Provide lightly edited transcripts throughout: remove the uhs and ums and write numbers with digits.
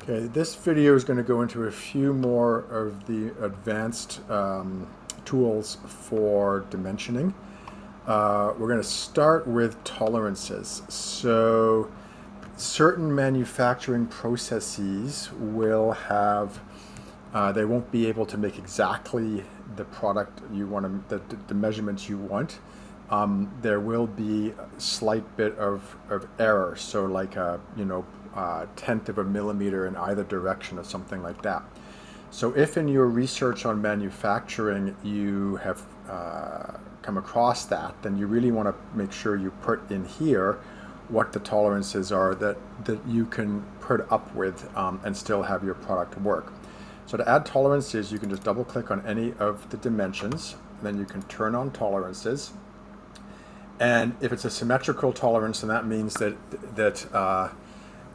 Okay, this video is going to go into a few more of the advanced tools for dimensioning. We're going to start with tolerances. So certain manufacturing processes will have, they won't be able to make exactly the product you want to, the measurements you want. There will be a slight bit of error, so like a, tenth of a millimeter in either direction or something like that. So if in your research on manufacturing you have come across that, then you really want to make sure you put in here what the tolerances are that you can put up with and still have your product work. So to add tolerances, you can just double click on any of the dimensions, and then you can turn on tolerances. And if it's a symmetrical tolerance, then that means that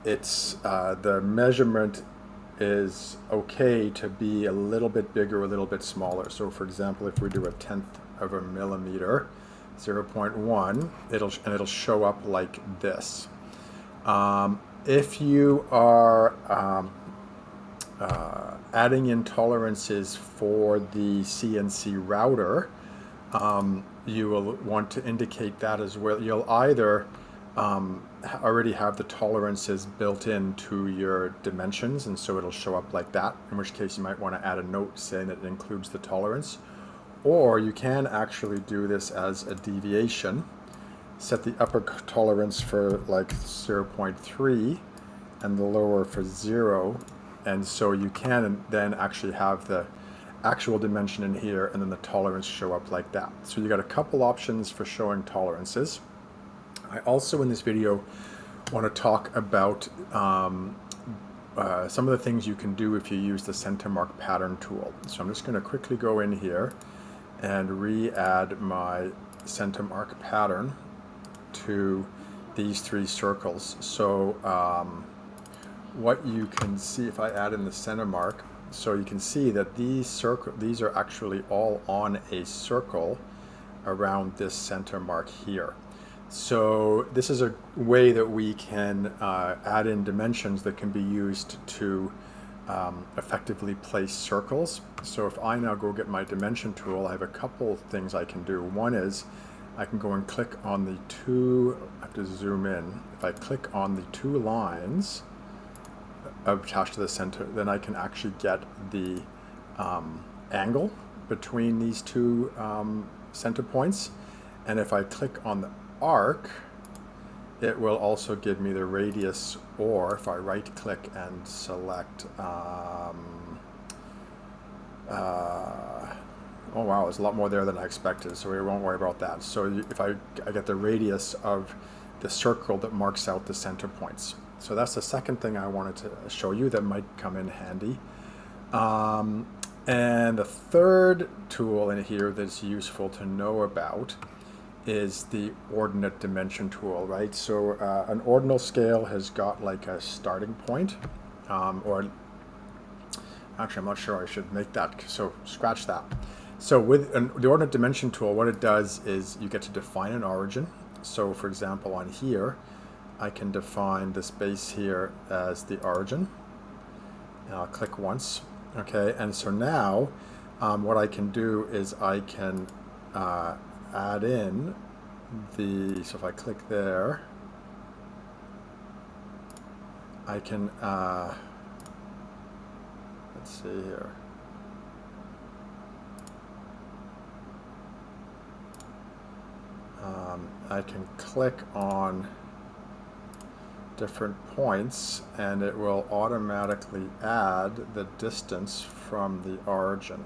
it's the measurement is okay to be a little bit bigger or a little bit smaller. So for example, if we do a tenth of a millimeter, 0.1, it'll show up like this. If you are adding in tolerances for the CNC router, you will want to indicate that as well. You'll either already have the tolerances built into your dimensions, and so it'll show up like that, in which case you might want to add a note saying that it includes the tolerance. Or you can actually do this as a deviation. Set the upper tolerance for like 0.3 and the lower for 0, and so you can then actually have the actual dimension in here and then the tolerance show up like that. So you got a couple options for showing tolerances. I also in this video want to talk about some of the things you can do if you use the CentiMark pattern tool. So I'm just going to quickly go in here and re-add my CentiMark pattern to these three circles. So what you can see if I add in the CentiMark, so you can see that these are actually all on a circle around this CentiMark here. So this is a way that we can add in dimensions that can be used to effectively place circles. So if I now go get my dimension tool, I have a couple things I can do. One is I can go and click on the two, I have to zoom in. If I click on the two lines attached to the center, then I can actually get the angle between these two center points. And if I click on the arc, it will also give me the radius, or if I right click and select oh wow, there's a lot more there than I expected, so we won't worry about that. So if I get the radius of the circle that marks out the center points. So that's the second thing I wanted to show you that might come in handy. And the third tool in here that's useful to know about is the Ordinate dimension tool, right? So an ordinal scale has got like a starting point, or actually I'm not sure I should make that, so scratch that. So with the Ordinate dimension tool, what it does is you get to define an origin. So for example on here, I can define this base here as the origin, and I'll click once, okay? And so now what I can do is I can add in the, so if I click there, I can, let's see here. I can click on different points and it will automatically add the distance from the origin.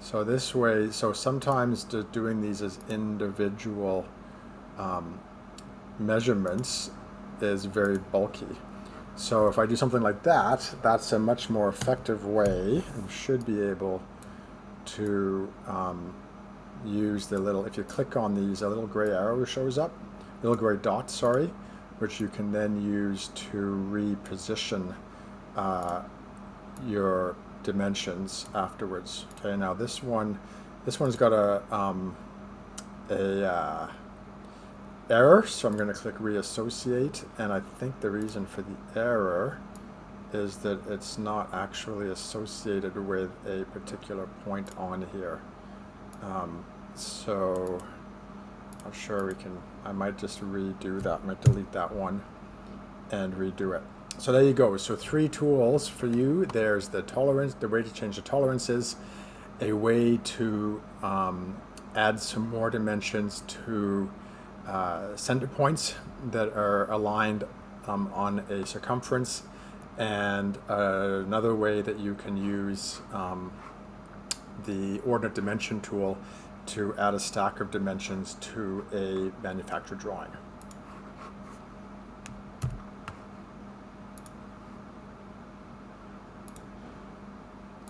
So this way, so sometimes doing these as individual measurements is very bulky. So if I do something like that, that's a much more effective way, and should be able to use the little, if you click on these, a little gray arrow shows up, little gray dot, sorry, which you can then use to reposition your dimensions afterwards. Okay, now this one's got a error, so I'm going to click reassociate, and I think the reason for the error is that it's not actually associated with a particular point on here. So I'm sure we can, I might just redo that, I might delete that one and redo it. So there you go. So 3 tools for you. There's the tolerance, the way to change the tolerances, a way to add some more dimensions to center points that are aligned on a circumference, and another way that you can use the Ordinate dimension tool to add a stack of dimensions to a manufactured drawing.